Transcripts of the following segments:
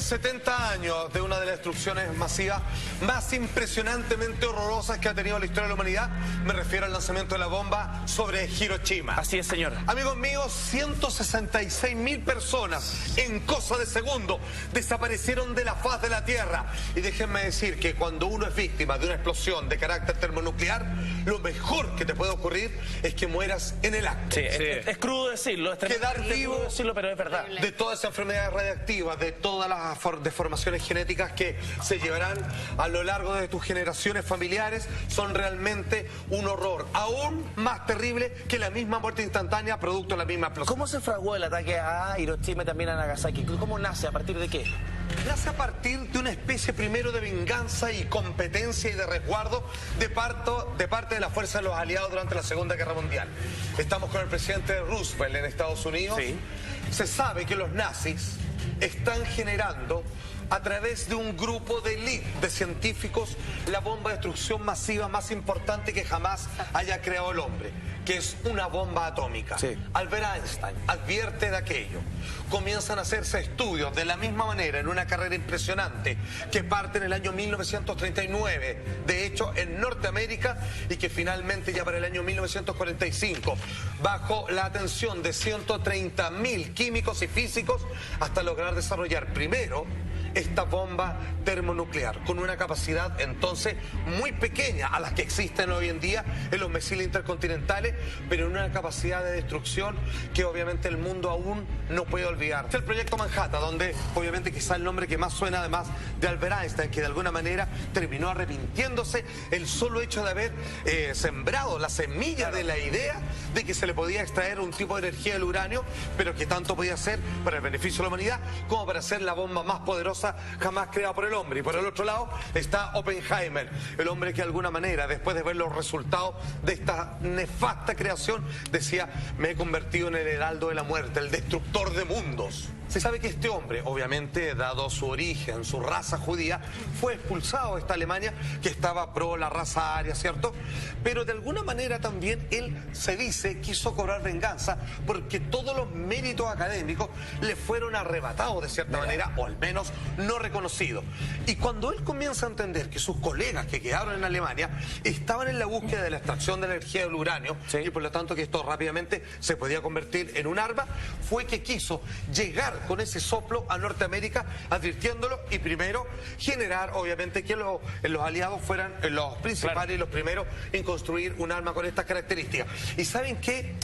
70 años de una de las destrucciones masivas más impresionantemente horrorosas que ha tenido la historia de la humanidad. Me refiero al lanzamiento de la bomba sobre Hiroshima. Así es, señor. Amigos míos, 166.000 personas en cosa de segundo desaparecieron de la faz de la Tierra. Y déjenme decir que cuando uno es víctima de una explosión de carácter termonuclear, lo mejor que te puede ocurrir es que mueras en el acto. Sí, es crudo decirlo, es quedar vivo crudo decirlo, pero es verdad. De todas esas enfermedades radiactivas, de todas las deformaciones genéticas que se llevarán a lo largo de tus generaciones familiares, son realmente un horror, aún más terrible que la misma muerte instantánea producto de la misma explosión. ¿Cómo se fraguó el ataque a Hiroshima y también a Nagasaki? ¿Cómo nace? ¿A partir de qué? Nace a partir de una especie primero de venganza y competencia y de resguardo de parte de la fuerza de los aliados durante la Segunda Guerra Mundial. Estamos con el presidente Roosevelt en Estados Unidos. Sí. Se sabe que los nazis están generando a través de un grupo de élite de científicos la bomba de destrucción masiva más importante que jamás haya creado el hombre, que es una bomba atómica. Sí. Albert Einstein advierte de aquello. Comienzan a hacerse estudios de la misma manera en una carrera impresionante que parte en el año 1939, de hecho en Norteamérica, y que finalmente ya para el año 1945, bajo la atención de 130.000 químicos y físicos, hasta lograr desarrollar primero esta bomba termonuclear, con una capacidad entonces muy pequeña a las que existen hoy en día en los misiles intercontinentales, pero en una capacidad de destrucción que obviamente el mundo aún no puede olvidar. Es el proyecto Manhattan, donde obviamente quizá el nombre que más suena además de Albert Einstein, que de alguna manera terminó arrepintiéndose el solo hecho de haber sembrado la semilla de la idea de que se le podía extraer un tipo de energía del uranio, pero que tanto podía ser para el beneficio de la humanidad como para ser la bomba más poderosa jamás creada por el hombre. Y por el otro lado está Oppenheimer, el hombre que de alguna manera, después de ver los resultados de esta nefasta creación, decía: me he convertido en el heraldo de la muerte, el destructor de mundos. Se sabe que este hombre, obviamente, dado su origen, su raza judía, fue expulsado de esta Alemania que estaba pro la raza aria, ¿cierto? Pero de alguna manera también él, se dice, quiso cobrar venganza porque todos los méritos académicos le fueron arrebatados de cierta manera, o al menos no reconocidos. Y cuando él comienza a entender que sus colegas que quedaron en Alemania estaban en la búsqueda de la extracción de la energía del uranio, sí, y por lo tanto que esto rápidamente se podía convertir en un arma, fue que quiso llegar con ese soplo a Norteamérica, advirtiéndolo, y primero generar obviamente que los aliados fueran los principales, claro, y los primeros en construir un arma con estas características. ¿Y saben qué?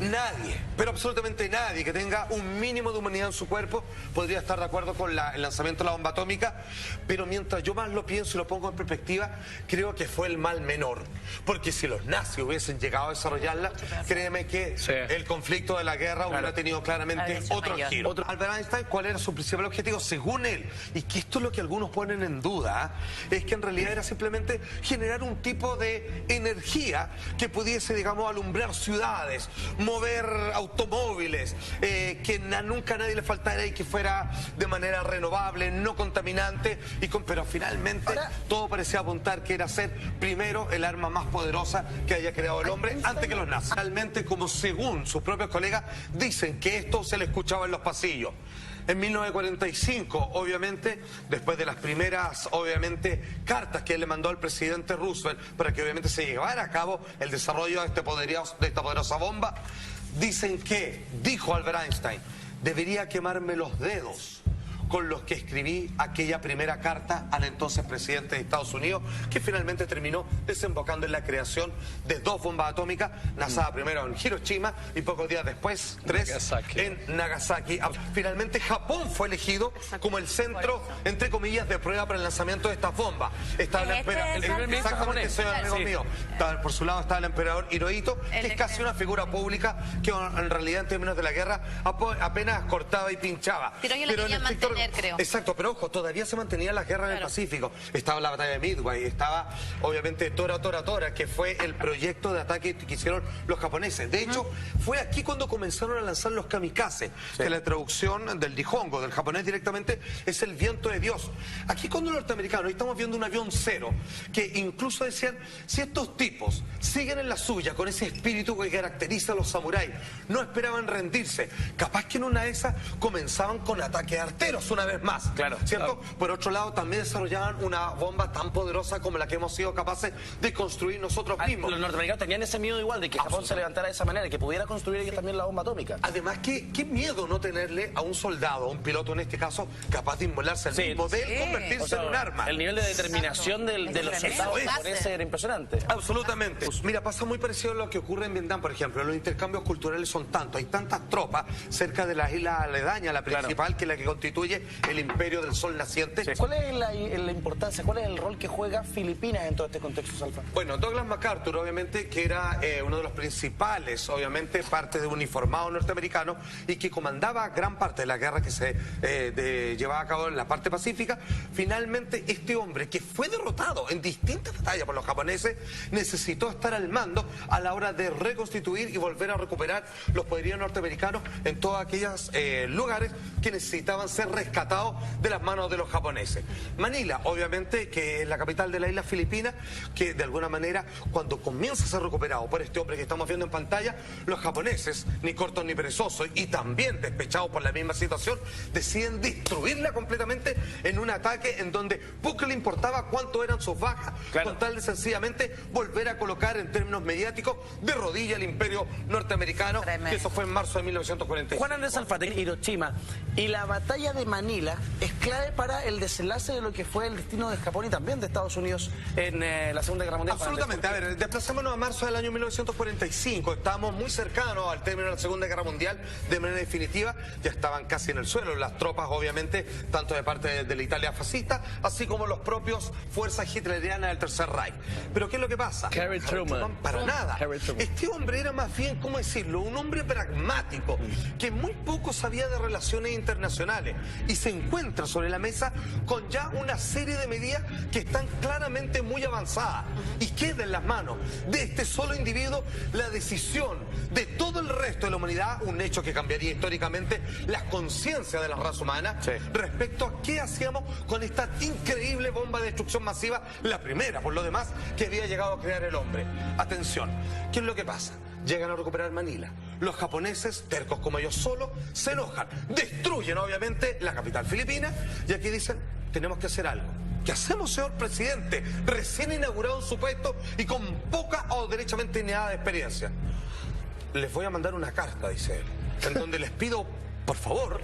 Nadie, pero absolutamente nadie que tenga un mínimo de humanidad en su cuerpo podría estar de acuerdo con el lanzamiento de la bomba atómica, pero mientras yo más lo pienso y lo pongo en perspectiva, creo que fue el mal menor, porque si los nazis hubiesen llegado a desarrollarla, créeme que el conflicto de la guerra hubiera tenido claramente otro giro. Albert Einstein, ¿cuál era su principal objetivo? Según él, y que esto es lo que algunos ponen en duda, es que en realidad era simplemente generar un tipo de energía que pudiese, digamos, alumbrar ciudades, mover automóviles, que nunca a nadie le faltara y que fuera de manera renovable, no contaminante, pero finalmente todo parecía apuntar que era ser primero el arma más poderosa que haya creado el hombre antes que los nazis. Finalmente, como según sus propios colegas dicen que esto se le escuchaba en los pasillos. En 1945, obviamente, después de las primeras, obviamente, cartas que él le mandó al presidente Roosevelt para que obviamente se llevara a cabo el desarrollo de esta poderosa bomba, dicen que, dijo Albert Einstein, debería quemarme los dedos con los que escribí aquella primera carta al entonces presidente de Estados Unidos, que finalmente terminó desembocando en la creación de 2 bombas atómicas, lanzadas primero en Hiroshima y pocos días después, 3, en Nagasaki. Finalmente Japón fue elegido como el centro, entre comillas, de prueba para el lanzamiento de estas bombas. Estaba el emperador, exactamente, señor amigo mío. Por su lado estaba el emperador Hirohito, que es casi una figura pública que en realidad en términos de la guerra apenas cortaba y pinchaba. Pero yo le mantener, creo. Exacto, pero ojo, todavía se mantenían las guerras en el Pacífico. Estaba la batalla de Midway, estaba obviamente Tora Tora Tora, que fue el proyecto de ataque que hicieron los japoneses. De hecho, fue aquí cuando comenzaron a lanzar los kamikaze, que la traducción del Nihongo, del japonés directamente, es el viento de Dios. Aquí cuando los norteamericanos, estamos viendo un avión cero, que incluso decían, si estos tipos siguen en la suya, con ese espíritu que caracteriza a los samuráis, no esperaban rendirse, capaz que en una de esas comenzaban con ataques arteros, una vez más, claro, ¿cierto? claro. Por otro lado, también desarrollaban una bomba tan poderosa como la que hemos sido capaces de construir nosotros mismos. Los norteamericanos tenían ese miedo igual de que Japón se levantara de esa manera, que pudiera construir ellos también la bomba atómica. Además, qué miedo no tenerle a un soldado, a un piloto en este caso, capaz de inmolarse al mismo, de él convertirse en un arma. El nivel de determinación de los soldados japoneses era impresionante. Absolutamente. Mira, pasa muy parecido a lo que ocurre en Vietnam, por ejemplo. Los intercambios culturales son tantos, hay tantas tropas cerca de las islas aledañas, la principal, que es la que constituye el imperio del sol naciente. Sí. ¿Cuál es la importancia, cuál es el rol que juega Filipinas en todo este contexto, Salfa? Bueno, Douglas MacArthur, obviamente, que era uno de los principales, obviamente, parte de uniformado norteamericano y que comandaba gran parte de la guerra que se llevaba a cabo en la parte pacífica. Finalmente, este hombre, que fue derrotado en distintas batallas por los japoneses, necesitó estar al mando a la hora de reconstituir y volver a recuperar los poderíos norteamericanos en todos aquellos lugares que necesitaban ser rescatados de las manos de los japoneses. Manila, obviamente, que es la capital de la isla Filipinas, que de alguna manera, cuando comienza a ser recuperado por este hombre que estamos viendo en pantalla, los japoneses, ni cortos ni perezosos, y también despechados por la misma situación, deciden destruirla completamente en un ataque en donde poco le importaba cuánto eran sus bajas, con tal de sencillamente volver a colocar en términos mediáticos de rodilla el imperio norteamericano, que eso fue en marzo de 1945. Juan Andrés Salfate, Hiroshima, y la batalla de Manila es clave para el desenlace de lo que fue el destino de Japón y también de Estados Unidos en la Segunda Guerra Mundial. Absolutamente. A ver, desplacémonos a marzo del año 1945. Estábamos muy cercanos al término de la Segunda Guerra Mundial de manera definitiva. Ya estaban casi en el suelo las tropas, obviamente, tanto de parte de la Italia fascista, así como los propios fuerzas hitlerianas del Tercer Reich. Pero ¿qué es lo que pasa? Harry Truman. Para nada. Este hombre era más bien, ¿cómo decirlo? Un hombre pragmático, que muy poco sabía de relaciones internacionales y se encuentra sobre la mesa con ya una serie de medidas que están claramente muy avanzadas y queda en las manos de este solo individuo la decisión de todo el resto de la humanidad, un hecho que cambiaría históricamente las conciencias de la raza humana respecto a qué hacíamos con esta increíble bomba de destrucción masiva, la primera, por lo demás, que había llegado a crear el hombre. Atención, ¿qué es lo que pasa? Llegan a recuperar Manila. Los japoneses, tercos como ellos solos, se enojan, destruyen obviamente la capital filipina y aquí dicen, tenemos que hacer algo. ¿Qué hacemos, señor presidente? Recién inaugurado en su puesto y con poca o derechamente nada de experiencia. Les voy a mandar una carta, dice él, en donde les pido, por favor,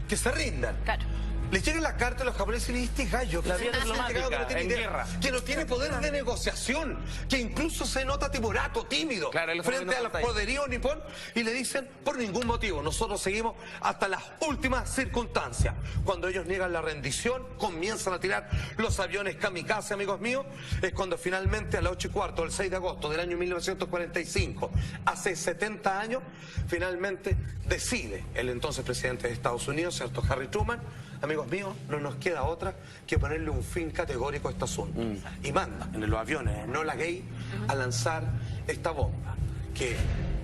que se rindan. Claro. Les llega la carta a los japoneses y le dice, este gallo, que la vía diplomática, que no tiene en idea, guerra. que no tiene poder de negociación, que incluso se nota timorato, tímido, frente al poderío nipón, y le dicen, por ningún motivo, nosotros seguimos hasta las últimas circunstancias. Cuando ellos niegan la rendición, comienzan a tirar los aviones kamikaze, amigos míos, es cuando finalmente a las 8:15 del 6 de agosto del año 1945, hace 70 años, finalmente decide el entonces presidente de Estados Unidos, cierto Harry Truman, amigos míos, no nos queda otra que ponerle un fin categórico a este asunto. Y manda en los aviones Enola Gay a lanzar esta bomba que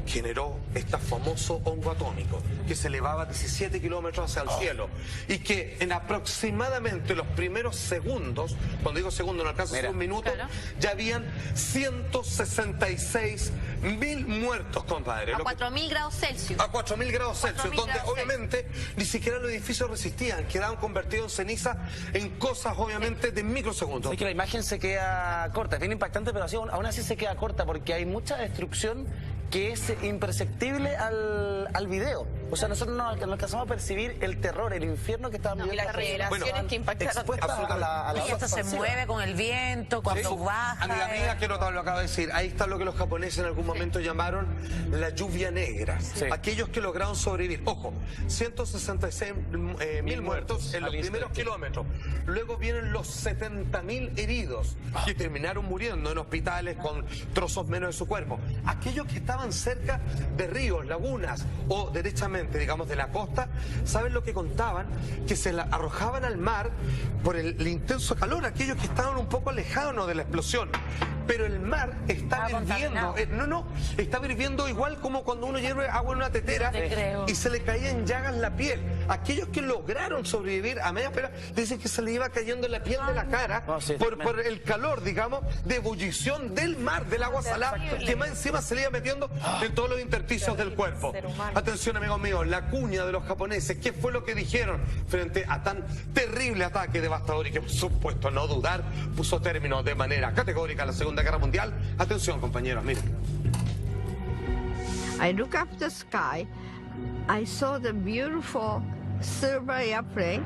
generó este famoso hongo atómico que se elevaba 17 kilómetros hacia el cielo y que en aproximadamente los primeros segundos, cuando digo segundos no alcanza a ser un minuto, ya habían 166.000 muertos, compadre. A 4.000 grados Celsius. A 4.000 grados Celsius, donde obviamente ni siquiera los edificios resistían, quedaban convertidos en ceniza en cosas obviamente de microsegundos. Es que la imagen se queda corta, es bien impactante, pero aún así se queda corta porque hay mucha destrucción que es imperceptible al video. O sea, nosotros no alcanzamos a percibir el terror, el infierno que estaban viviendo. Y las revelaciones que impactaron. Y esto se mueve con el viento, cuando baja. Amiga mía, que lo acabo de decir. Ahí está lo que los japoneses en algún momento llamaron la lluvia negra. Aquellos que lograron sobrevivir. Ojo, 166.000 muertos en los primeros kilómetros. Luego vienen los 70.000 heridos que terminaron muriendo en hospitales con trozos menos de su cuerpo. Aquellos que estaban cerca de ríos, lagunas o derechamente, digamos, de la costa, ¿saben lo que contaban? Que se la arrojaban al mar por el intenso calor, aquellos que estaban un poco alejados de la explosión. pero el mar está hirviendo. Está hirviendo igual como cuando uno hierve agua en una tetera y se le caía en llagas la piel. Aquellos que lograron sobrevivir a media pera dicen que se le iba cayendo la piel de la cara por el calor, digamos, de ebullición del mar, del agua salada, que más encima se le iba metiendo en todos los intersticios del cuerpo. Atención, amigos míos, la cuña de los japoneses, ¿qué fue lo que dijeron frente a tan terrible ataque devastador y que, por supuesto, no dudar, puso término de manera categórica a la Segunda Guerra Mundial? Atención, compañeros, miren. I look up the sky. I saw the beautiful silver airplane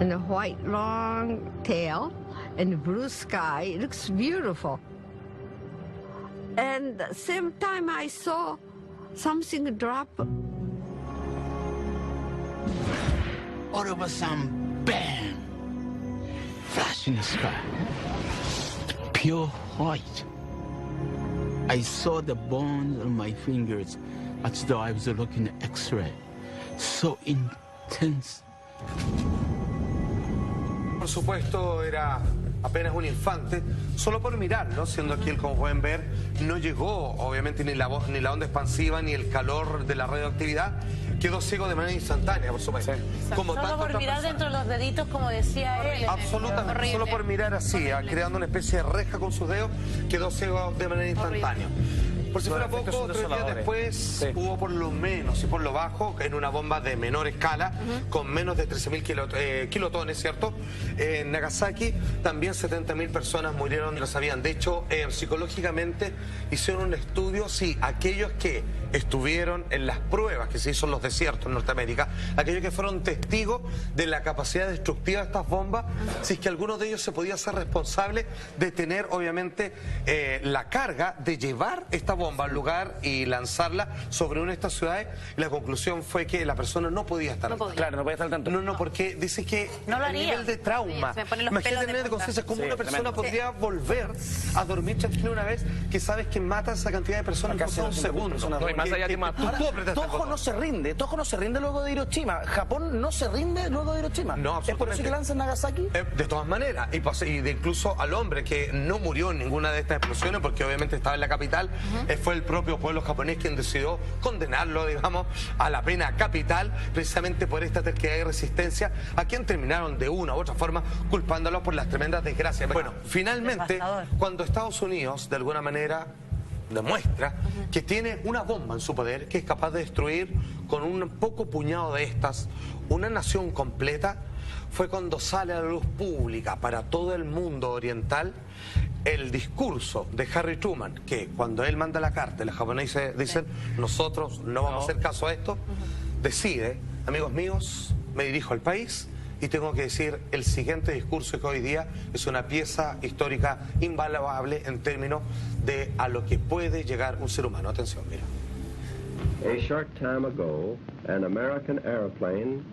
and a white long tail and the blue sky. It looks beautiful. And at the same time I saw something drop. All of a sudden, bam! Flash in the sky. Pure white. I saw the bones on my fingers as though I was looking at X-ray. So intense. Por supuesto, era apenas un infante, solo por mirarlo, siendo aquí, como pueden ver, no llegó, obviamente, ni la onda expansiva, ni el calor de la radioactividad. Quedó ciego de manera instantánea, por supuesto. Como solo por mirar dentro de los deditos, como decía él. Absolutamente, horrible. Solo por mirar así, creando una especie de reja con sus dedos, quedó ciego de manera instantánea. Por si fuera poco, 3 días después hubo por lo menos y por lo bajo, en una bomba de menor escala, con menos de 13.000 kilotones, ¿cierto? En Nagasaki también 70.000 personas murieron y lo sabían. De hecho, psicológicamente hicieron un estudio, sí, aquellos que estuvieron en las pruebas que se hizo en los desiertos en Norteamérica, aquellos que fueron testigos de la capacidad destructiva de estas bombas, si es que alguno de ellos se podía hacer responsable de tener, obviamente, la carga de llevar esta bomba al lugar y lanzarla sobre una de estas ciudades. Y la conclusión fue que la persona no podía estar al tanto. Claro, no podía estar al tanto. No, porque dice que el nivel de trauma, imagínate el nivel de conciencia, cómo una persona podría volver a dormir tranquila una vez que sabes que mata a esa cantidad de personas en solo un segundo. Más allá que Toho no se rinde, Toho no se rinde luego de Hiroshima, Japón no se rinde luego de Hiroshima. No, ¿Es por eso que lanzan Nagasaki? De todas maneras, y de incluso al hombre que no murió en ninguna de estas explosiones, porque obviamente estaba en la capital, fue el propio pueblo japonés quien decidió condenarlo, digamos, a la pena capital, precisamente por esta terquedad y resistencia, a quien terminaron de una u otra forma culpándolos por las tremendas desgracias. Bueno, finalmente, cuando Estados Unidos, de alguna manera, demuestra que tiene una bomba en su poder que es capaz de destruir con un poco puñado de estas una nación completa, fue cuando sale a la luz pública para todo el mundo oriental el discurso de Harry Truman, que cuando él manda la carta, los japoneses dicen, nosotros no vamos a hacer caso a esto, decide, amigos míos, me dirijo al país y tengo que decir el siguiente discurso, que hoy día es una pieza histórica invaluable en términos de a lo que puede llegar un ser humano. Atención, mira. A short time ago, an American airplane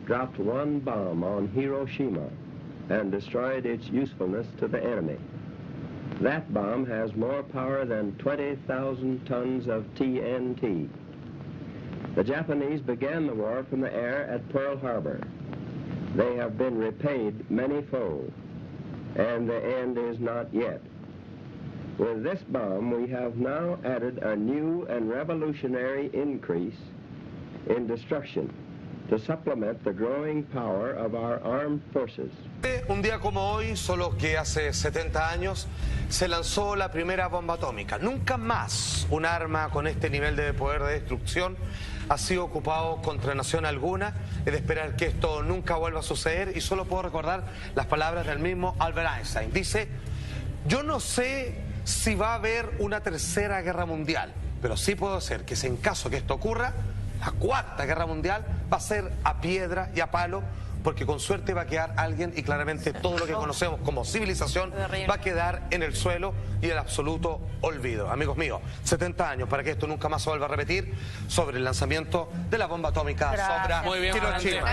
dropped one bomb on Hiroshima and destroyed its usefulness to the enemy. That bomb has more power than 20,000 tons of TNT. The Japanese began the war from the air at Pearl Harbor. They have been repaid many-fold, and the end is not yet. With this bomb, we have now added a new and revolutionary increase in destruction to supplement the growing power of our armed forces. Un día como hoy, solo que hace 70 años, se lanzó la primera bomba atómica. Nunca más un arma con este nivel de poder de destrucción ha sido ocupado contra nación alguna. Es de esperar que esto nunca vuelva a suceder y solo puedo recordar las palabras del mismo Albert Einstein. Dice, yo no sé si va a haber una tercera guerra mundial, pero sí puedo decir que si en caso que esto ocurra, la cuarta guerra mundial va a ser a piedra y a palo, porque con suerte va a quedar alguien y claramente todo lo que conocemos como civilización va a quedar en el suelo y el absoluto olvido. Amigos míos, 70 años para que esto nunca más se vuelva a repetir sobre el lanzamiento de la bomba atómica sobre Hiroshima.